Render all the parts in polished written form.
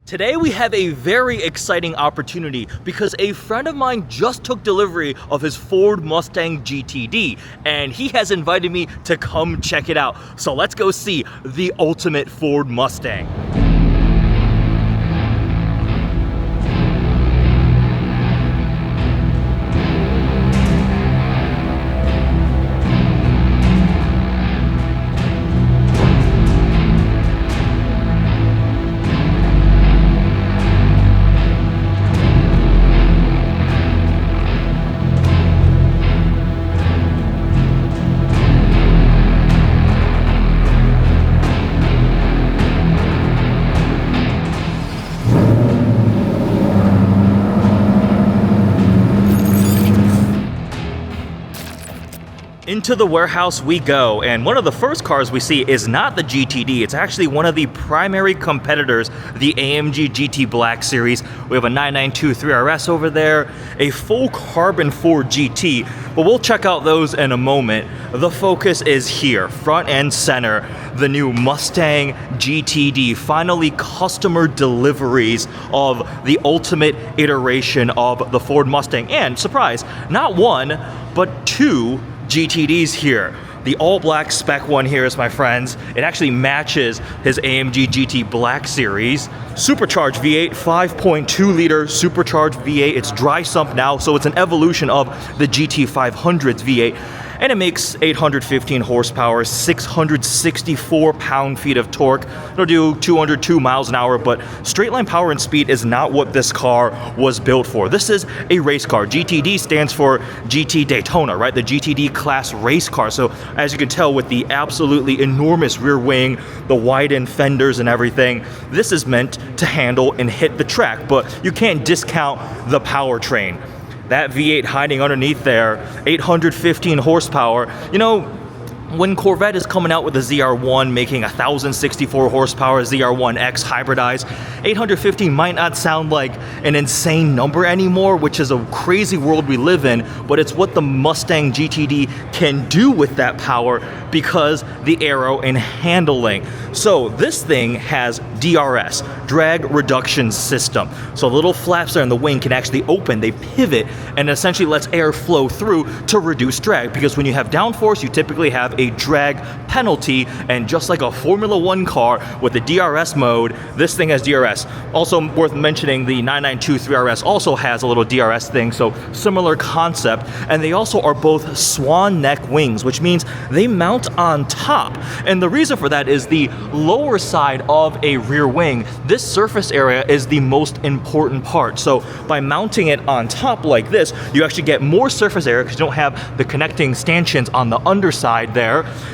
Today we have a very exciting opportunity because a friend of mine just took delivery of his Ford Mustang GTD and he has invited me to come check it out. So let's go see the ultimate Ford Mustang. Into the warehouse we go, and one of the first cars we see is not the GTD, it's actually one of the primary competitors, the AMG GT Black Series. We have a 992 3RS over there, a full carbon Ford GT, but we'll check out those in a moment. The focus is here, front and center, the new Mustang GTD, finally customer deliveries of the ultimate iteration of the Ford Mustang, and surprise, not one, but two GTDs here. The all-black spec one here is my friends. It actually matches his AMG GT Black Series. Supercharged V8, 5.2 liter supercharged V8. It's dry sump now, so it's an evolution of the GT500's V8. And it makes 815 horsepower, 664 pound-feet of torque. It'll do 202 miles an hour, but straight line power and speed is not what this car was built for. This is a race car. GTD stands for GT Daytona, right? The GTD class race car. So as you can tell with the absolutely enormous rear wing, the widened fenders and everything, this is meant to handle and hit the track, but you can't discount the powertrain. That V8 hiding underneath there, 815 horsepower. You know, when Corvette is coming out with the ZR1 making 1,064 horsepower, ZR1X hybridized, 815 might not sound like an insane number anymore, which is a crazy world we live in, but it's what the Mustang GTD can do with that power because the aero and handling. So this thing has DRS, drag reduction system. So little flaps there in the wing can actually open, they pivot, and essentially lets air flow through to reduce drag, because when you have downforce, you typically have a drag penalty, and just like a Formula One car with the DRS mode, this thing has DRS. Also worth mentioning, the 992 3RS also has a little DRS thing, so similar concept, and they also are both swan neck wings, which means they mount on top. And the reason for that is the lower side of a rear wing, this surface area is the most important part. So by mounting it on top like this, you actually get more surface area because you don't have the connecting stanchions on the underside there.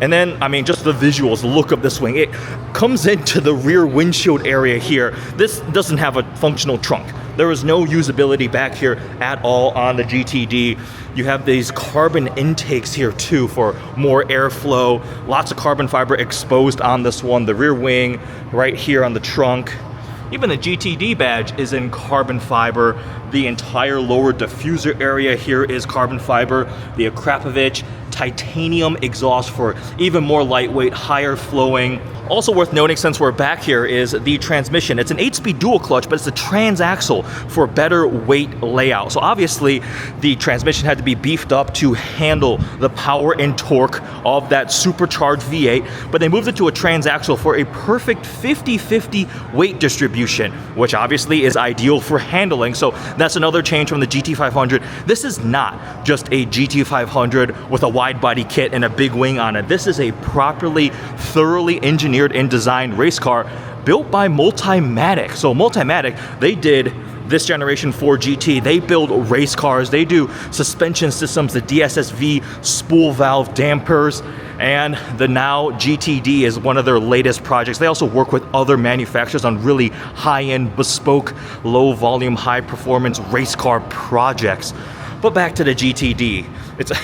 And then, I mean, just the visuals, the look of this wing, it comes into the rear windshield area here. This doesn't have a functional trunk. There is no usability back here at all on the GTD. You have these carbon intakes here too for more airflow. Lots of carbon fiber exposed on this one. The rear wing right here on the trunk. Even the GTD badge is in carbon fiber. The entire lower diffuser area here is carbon fiber. The Akrapovic titanium exhaust for even more lightweight, higher flowing. Also worth noting, since we're back here, is the transmission. It's an 8-speed dual clutch, but it's a transaxle for better weight layout. So obviously the transmission had to be beefed up to handle the power and torque of that supercharged V8, but they moved it to a transaxle for a perfect 50-50 weight distribution, which obviously is ideal for handling. So that's another change from the GT500. This is not just a GT500 with a wide body kit and a big wing on it. This is a properly, thoroughly engineered and designed race car built by Multimatic. So Multimatic, they did this generation Ford GT. They build race cars. They do suspension systems, the DSSV spool valve dampers, and the now GTD is one of their latest projects. They also work with other manufacturers on really high-end, bespoke, low-volume, high-performance race car projects. But back to the GTD.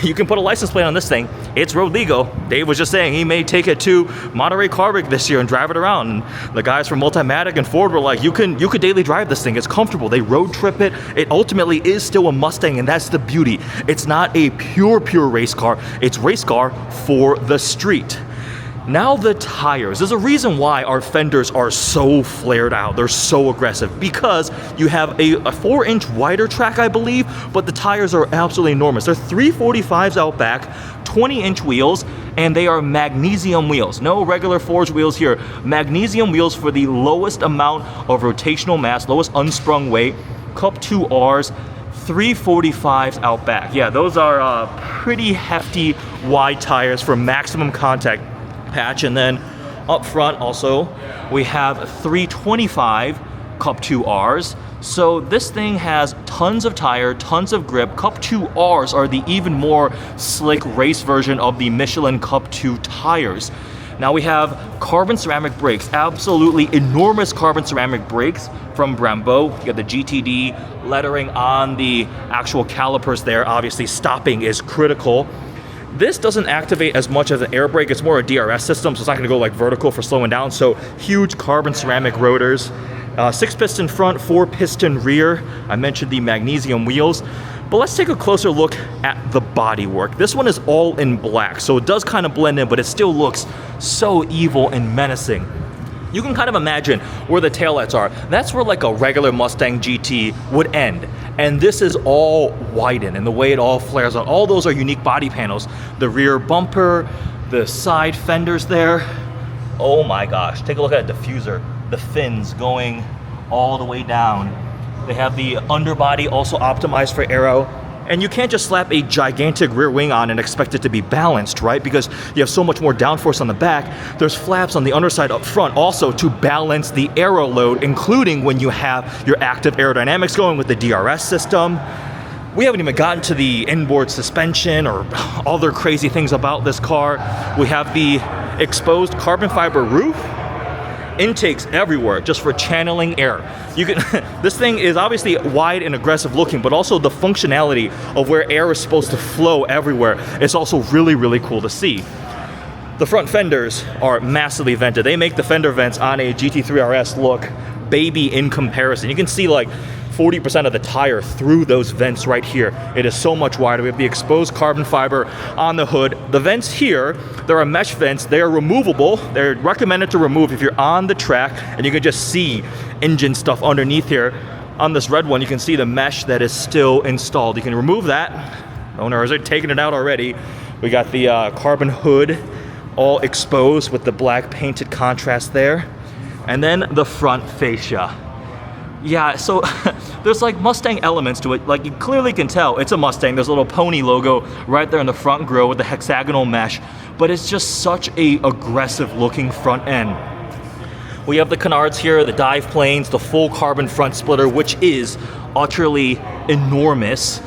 You can put a license plate on this thing. It's road legal. Dave was just saying he may take it to Monterey Car Week this year and drive it around. And the guys from Multimatic and Ford were like, you could daily drive this thing. It's comfortable. They road trip it. It ultimately is still a Mustang, and that's the beauty. It's not a pure race car. It's race car for the street. Now the tires. There's a reason why our fenders are so flared out. They're so aggressive because you have a 4-inch wider track, I believe, but the tires are absolutely enormous. They're 345s out back, 20-inch wheels, and they are magnesium wheels. No regular forged wheels here. Magnesium wheels for the lowest amount of rotational mass, lowest unsprung weight. Cup 2Rs, 345s out back. Yeah, those are pretty hefty wide tires for maximum contact patch. And then up front also we have 325 Cup 2Rs. So this thing has tons of tire, tons of grip. Cup 2Rs are the even more slick race version of the Michelin Cup 2 tires. Now we have carbon ceramic brakes, absolutely enormous carbon ceramic brakes from Brembo. You got the GTD lettering on the actual calipers there. Obviously stopping is critical. This doesn't activate as much as an air brake. It's more a DRS system, so it's not going to go like vertical for slowing down. So huge carbon ceramic rotors, 6-piston front, 4-piston rear. I mentioned the magnesium wheels. But let's take a closer look at the bodywork. This one is all in black, so it does kind of blend in, but it still looks so evil and menacing. You can kind of imagine where the taillights are. That's where like a regular Mustang GT would end. And this is all widened, and the way it all flares out. All those are unique body panels. The rear bumper, the side fenders there. Oh my gosh, take a look at the diffuser. The fins going all the way down. They have the underbody also optimized for aero. And you can't just slap a gigantic rear wing on and expect it to be balanced, right? Because you have so much more downforce on the back. There's flaps on the underside up front also to balance the aero load, including when you have your active aerodynamics going with the DRS system. We haven't even gotten to the inboard suspension or other crazy things about this car. We have the exposed carbon fiber roof. Intakes everywhere just for channeling air. You can this thing is obviously wide and aggressive looking, but also the functionality of where air is supposed to flow everywhere is also really, really cool to see. The front fenders are massively vented. They make the fender vents on a GT3 RS look baby in comparison. You can see like 40% of the tire through those vents right here. It is so much wider. We have the exposed carbon fiber on the hood. The vents here, there are mesh vents. They are removable. They're recommended to remove if you're on the track, and you can just see engine stuff underneath here. On this red one, you can see the mesh that is still installed. You can remove that. Owners are taking it out already. We got the carbon hood all exposed with the black painted contrast there. And then the front fascia. Yeah, so there's like Mustang elements to it. Like you clearly can tell it's a Mustang. There's a little pony logo right there in the front grille with the hexagonal mesh, but it's just such a aggressive looking front end. We have the canards here, the dive planes, the full carbon front splitter, which is utterly enormous.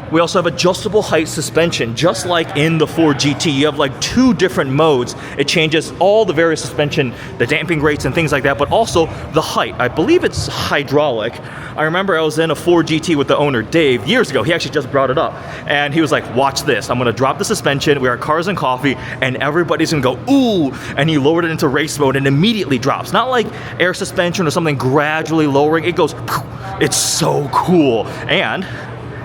We also have adjustable height suspension, just like in the Ford GT. You have like 2 different modes. It changes all the various suspension, the damping rates and things like that, but also the height. I believe it's hydraulic. I remember I was in a Ford GT with the owner, Dave, years ago. He actually just brought it up. And he was like, watch this. I'm gonna drop the suspension. We are at Cars and Coffee, and everybody's gonna go, ooh, and he lowered it into race mode and immediately drops. Not like air suspension or something gradually lowering. It goes, it's so cool. And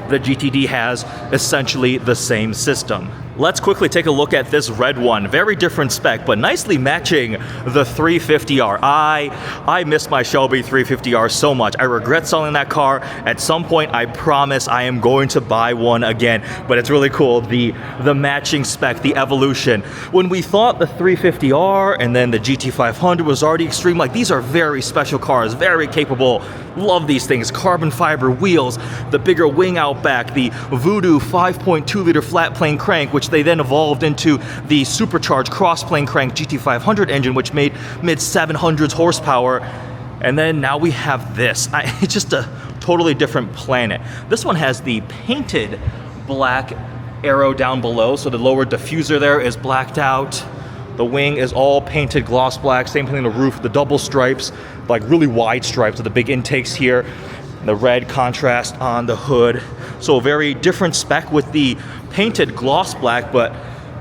the GTD has essentially the same system. Let's quickly take a look at this red one. Very different spec, but nicely matching the 350R. I miss my Shelby 350R so much. I regret selling that car. At some point, I promise I am going to buy one again, but it's really cool. The matching spec, the evolution. When we thought the 350R and then the GT500 was already extreme, like these are very special cars, very capable. Love these things. Carbon fiber wheels, the bigger wing out back, the Voodoo 5.2 liter flat plane crank, which they then evolved into the supercharged cross-plane crank GT500 engine, which made mid-700s horsepower. And then now we have this. It's just a totally different planet. This one has the painted black arrow down below, so the lower diffuser there is blacked out. The wing is all painted gloss black, same thing on the roof, the double stripes, like really wide stripes with the big intakes here. The red contrast on the hood. So a very different spec with the painted gloss black, but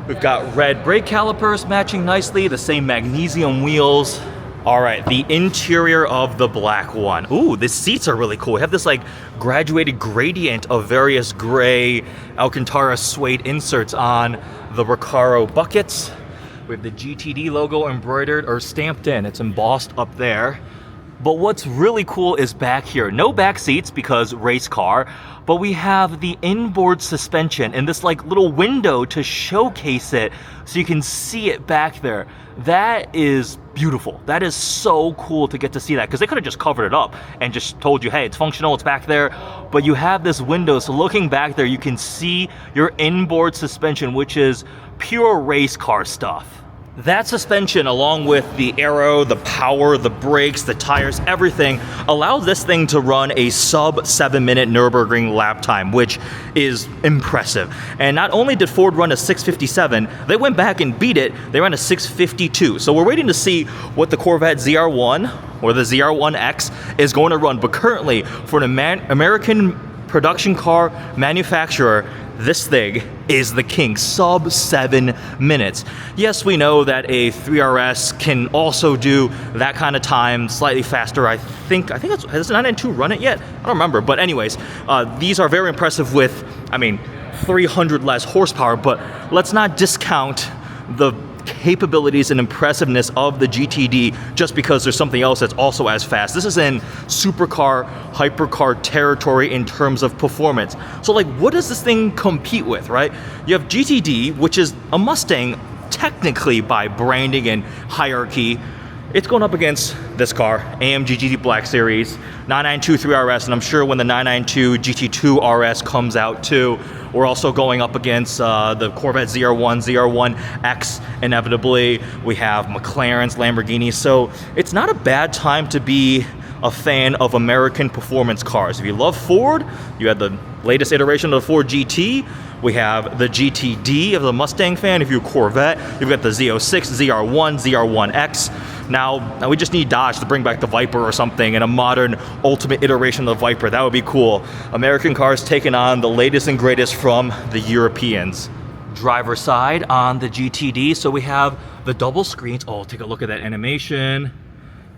we've got red brake calipers matching nicely, the same magnesium wheels. All right, the interior of the black one. Ooh, the seats are really cool. We have this like graduated gradient of various gray Alcantara suede inserts on the Recaro buckets. We have the GTD logo embroidered or stamped in. It's embossed up there. But what's really cool is back here. No back seats because race car, but we have the inboard suspension and this like little window to showcase it so you can see it back there. That is beautiful. That is so cool to get to see that, because they could have just covered it up and just told you, hey, it's functional, it's back there. But you have this window, so looking back there, you can see your inboard suspension, which is pure race car stuff. That suspension, along with the aero, the power, the brakes, the tires, everything, allows this thing to run a sub 7-minute Nürburgring lap time, which is impressive. And not only did Ford run a 6:57, they went back and beat it. They ran a 6:52. So we're waiting to see what the Corvette ZR1 or the ZR1X is going to run. But currently, for an American production car manufacturer, this thing is the king, sub 7 minutes. Yes, we know that a 3RS can also do that kind of time, slightly faster. I think that's, has the 992 run it yet? I don't remember, but anyways, these are very impressive with, 300 less horsepower, but let's not discount the capabilities and impressiveness of the GTD just because there's something else that's also as fast. This is in supercar, hypercar territory in terms of performance. So like, what does this thing compete with, right? You have GTD, which is a Mustang technically by branding and hierarchy. It's going up against this car, AMG GT Black Series, 992 3RS, and I'm sure when the 992 GT2 RS comes out too, we're also going up against the Corvette ZR1, ZR1X inevitably. We have McLarens, Lamborghinis, so it's not a bad time to be a fan of American performance cars. If you love Ford, you had the latest iteration of the Ford GT. We have the GTD of the Mustang fan. If you're a Corvette, you've got the Z06, ZR1, ZR1X. Now we just need Dodge to bring back the Viper or something and a modern ultimate iteration of the Viper. That would be cool. American cars taking on the latest and greatest from the Europeans. Driver side on the GTD, so we have the double screens. Oh, take a look at that animation.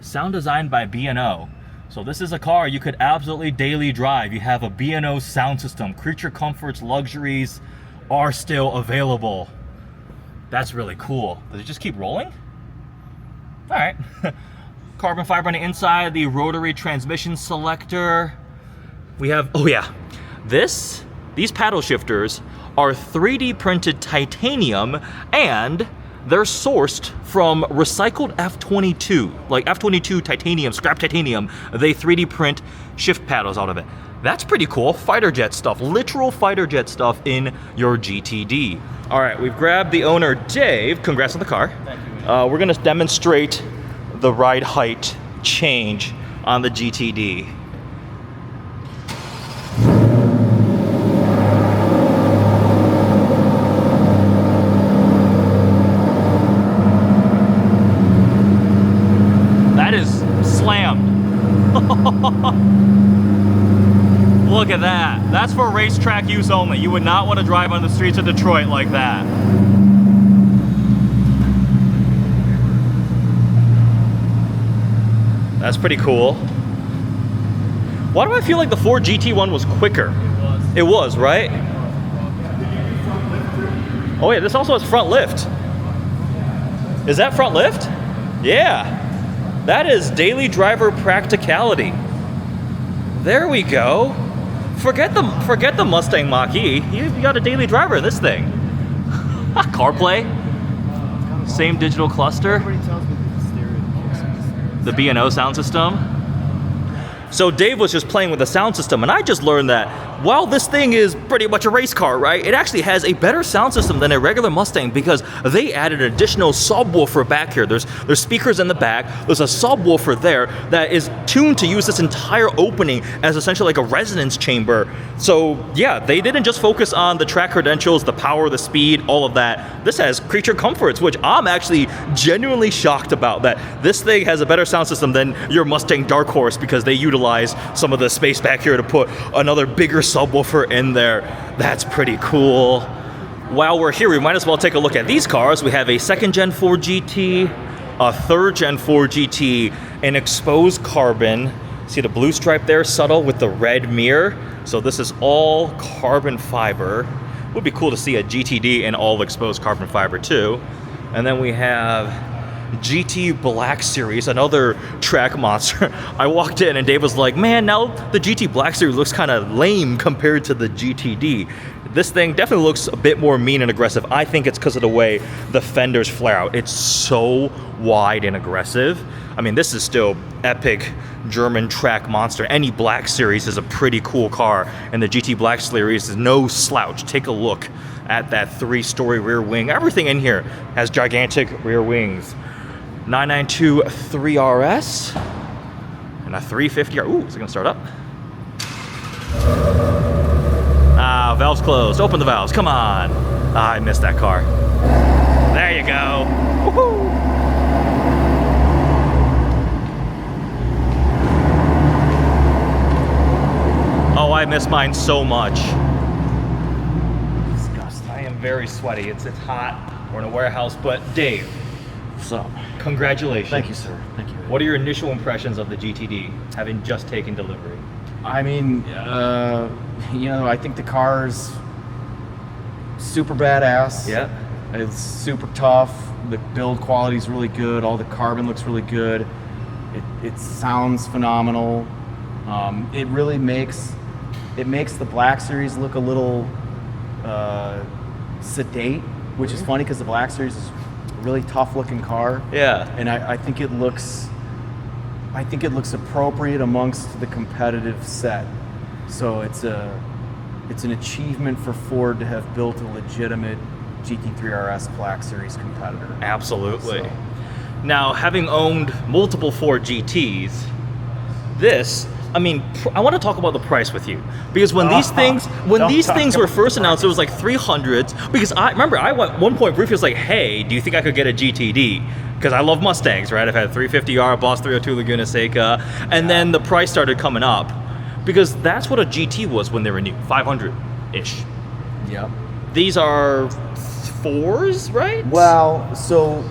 Sound designed by B&O. So this is a car you could absolutely daily drive. You have a B&O sound system. Creature comforts, luxuries are still available. That's really cool. Does it just keep rolling? All right. Carbon fiber on the inside, the rotary transmission selector. We have, oh yeah, these paddle shifters are 3D printed titanium, and they're sourced from recycled F22, like F22 titanium, scrap titanium. They 3D print shift paddles out of it. That's pretty cool. Fighter jet stuff, literal fighter jet stuff in your GTD. All right, we've grabbed the owner, Dave. Congrats on the car. Thank you. We're gonna demonstrate the ride height change on the GTD. That is slammed. Look at that. That's for racetrack use only. You would not want to drive on the streets of Detroit like that. That's pretty cool. Why do I feel like the Ford GT one was quicker? It was, right? Oh yeah, this also has front lift. Is that front lift? Yeah. That is daily driver practicality. There we go. Forget the Mustang Mach-E. You got a daily driver in this thing. CarPlay. Same digital cluster. The B&O sound system. So Dave was just playing with the sound system, and I just learned that while this thing is pretty much a race car, right, it actually has a better sound system than a regular Mustang because they added an additional subwoofer back here. There's speakers in the back. There's a subwoofer there that is tuned to use this entire opening as essentially like a resonance chamber. So yeah, they didn't just focus on the track credentials, the power, the speed, all of that. This has creature comforts, which I'm actually genuinely shocked about, that this thing has a better sound system than your Mustang Dark Horse because they utilize some of the space back here to put another bigger subwoofer in there. That's pretty cool. While we're here, we might as well take a look at these cars. We have a 2nd gen Ford GT, a 3rd gen Ford GT, an exposed carbon. See the blue stripe there, subtle with the red mirror. So this is all carbon fiber. Would be cool to see a GTD in all exposed carbon fiber too. And then we have GT Black Series, another track monster. I walked in and Dave was like, man, now the GT Black Series looks kind of lame compared to the GTD. This thing definitely looks a bit more mean and aggressive. I think it's because of the way the fenders flare out. It's so wide and aggressive. I mean, this is still epic German track monster. Any Black Series is a pretty cool car, and the GT Black Series is no slouch. Take a look at that 3-story rear wing. Everything in here has gigantic rear wings. 992 3RS and a 350. Ooh, is it gonna start up? Ah, valves closed. Open the valves. Come on. Ah, I missed that car. There you go. Woohoo! Oh, I miss mine so much. Disgust. I am very sweaty. It's hot. We're in a warehouse, but Dave. So, congratulations. thank you, sir. Thank you. What are your initial impressions of the GTD, having just taken delivery? I mean, you know, I think the car's super badass. Yeah. It's super tough. The build quality is really good. All the carbon looks really good. It sounds phenomenal. It really makes the Black Series look a little sedate, which is funny because the Black Series is a really tough looking car. Yeah. And I think it looks appropriate amongst the competitive set. So it's an achievement for Ford to have built a legitimate GT3 RS Black Series competitor. Absolutely. So. Now, having owned multiple Ford GTs, I mean, I want to talk about the price with you, because when these things were first announced, it was like 300s. Because I remember I went one point briefly, was like, hey, do you think I could get a GTD? Because I love Mustangs, right? I've had 350R, Boss 302 Laguna Seca, and then the price started coming up, because that's what a GT was when they were new, 500-ish. Yep. These are 4s, right? Well, so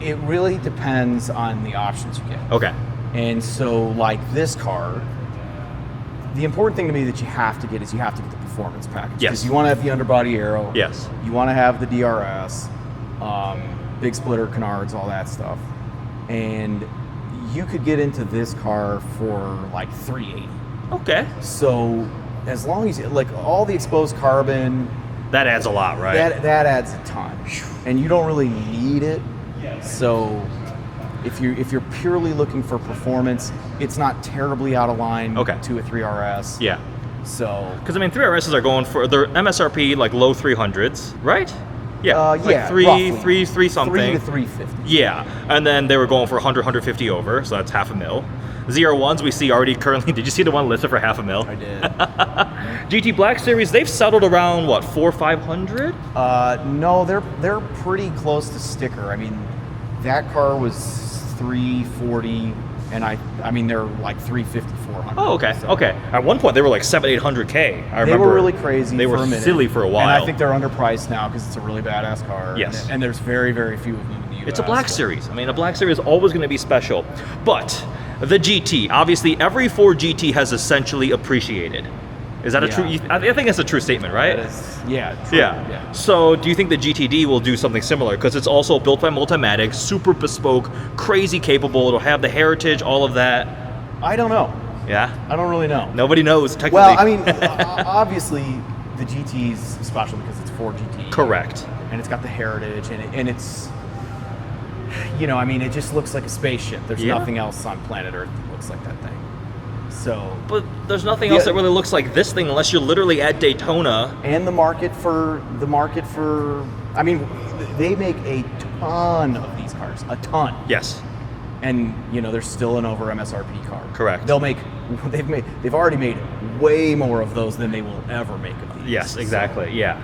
it really depends on the options you get. Okay. And so, like this car, the important thing to me that you have to get is you have to get the performance package. Yes. Because you want to have the underbody aero. Yes. You want to have the DRS, big splitter, canards, all that stuff. And you could get into this car for like $380. Okay. So as long as, like, all the exposed carbon, That adds a lot, right? that adds a ton. And you don't really need it. So if you're purely looking for performance, it's not terribly out of line to a 3RS. Yeah. So, because I mean, 3RSs are going for their MSRP like low 300s, right? Yeah. Like yeah, three roughly. something. 3 to 350. Yeah, and then they were going for 150 over, so that's $500,000. ZR1s we see already currently. Did you see the one listed for $500,000? I did. GT Black Series, they've settled around what, 400-500? No, they're pretty close to sticker. I mean, that car was 340, and I mean they're like 350, 400. Oh, okay, so. okay. At one point they were like 700-800K. I remember they were really crazy. They for were a minute. silly for a while. And I think they're underpriced now because it's a really badass car. Yes. And there's very, very few of them in the US. It's a Black Series. I mean, a Black Series is always going to be special. But the GT, obviously every Ford GT has essentially appreciated. Is that a true? I think that's a true statement, right? That is, yeah. True. Yeah. So, do you think the GTD will do something similar? Because it's also built by Multimatic, super bespoke, crazy capable. It'll have the heritage, all of that. I don't know. Yeah. I don't really know. Nobody knows technically. Well, I mean, obviously the GT's special because it's Ford GT. Correct. And it's got the heritage, and it's, you know, I mean, it just looks like a spaceship. There's nothing else on planet Earth that looks like that thing. So, but there's nothing else that really looks like this thing unless you're literally at Daytona. And the market for, I mean, they make a ton of these cars, a ton. Yes. And you know, they're still an over MSRP car. Correct. They've already made way more of those than they will ever make of these. Yes, exactly. So. Yeah.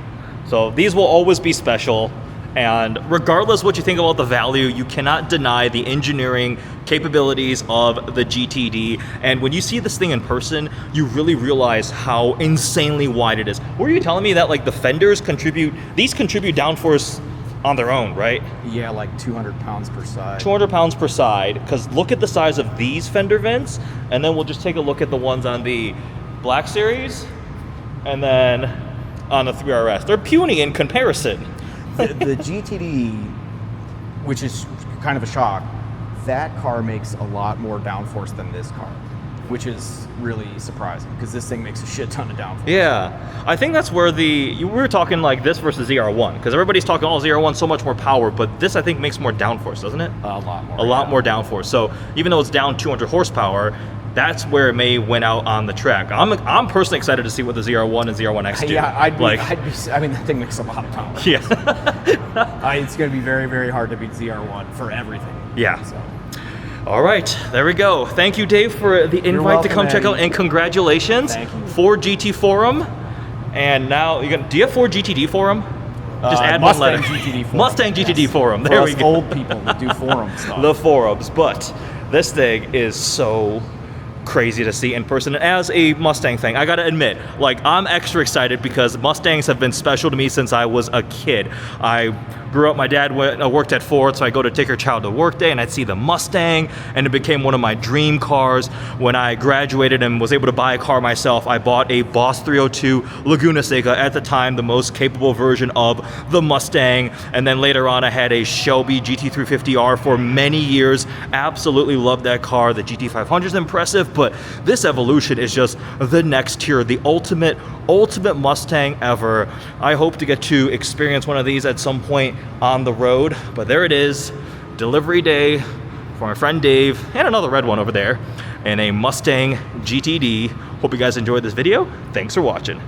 So these will always be special. And regardless what you think about the value, you cannot deny the engineering capabilities of the GTD. And when you see this thing in person, you really realize how insanely wide it is. Were you telling me that like the fenders contribute downforce on their own, right? Yeah, like 200 pounds per side. 200 pounds per side, because look at the size of these fender vents, and then we'll just take a look at the ones on the Black Series, and then on the 3RS. They're puny in comparison. The GTD which is kind of a shock. That car makes a lot more downforce than this car, which is really surprising because this thing makes a shit ton of downforce. Yeah, I think that's where we were talking like this versus ZR1, because everybody's talking, oh, ZR1 so much more power, but this I think makes more downforce, doesn't it? A lot more. A lot more downforce. So even though it's down 200 horsepower, that's where it may win out on the track. I'm personally excited to see what the ZR1 and ZR1X do. Yeah, I'd be, I mean, that thing makes a lot of power. Yeah. It's going to be very, very hard to beat ZR1 for everything. Yeah. So. All right, there we go. Thank you, Dave, for the invite to come check out, and congratulations. Thank you. Ford GT Forum. And now, do you have Ford GTD Forum? Just add Mustang one letter. GTD Forum. Mustang GTD Yes. Forum. For There us we go. old people that do forum stuff. The forums, but this thing is so crazy to see in person. And as a Mustang thing, I gotta admit, like, I'm extra excited because Mustangs have been special to me since I was a kid. I grew up, my dad worked at Ford, so I go to take her child to work day and I'd see the Mustang, and it became one of my dream cars. When I graduated and was able to buy a car myself, I bought a Boss 302 Laguna Seca, at the time the most capable version of the Mustang, and then later on I had a Shelby GT350R for many years. Absolutely loved that car. The GT500 is impressive, but this evolution is just the next tier, the ultimate Mustang ever. I hope to get to experience one of these at some point on the road, but there it is, delivery day for my friend Dave, and another red one over there, and a Mustang GTD. Hope you guys enjoyed this video. Thanks for watching.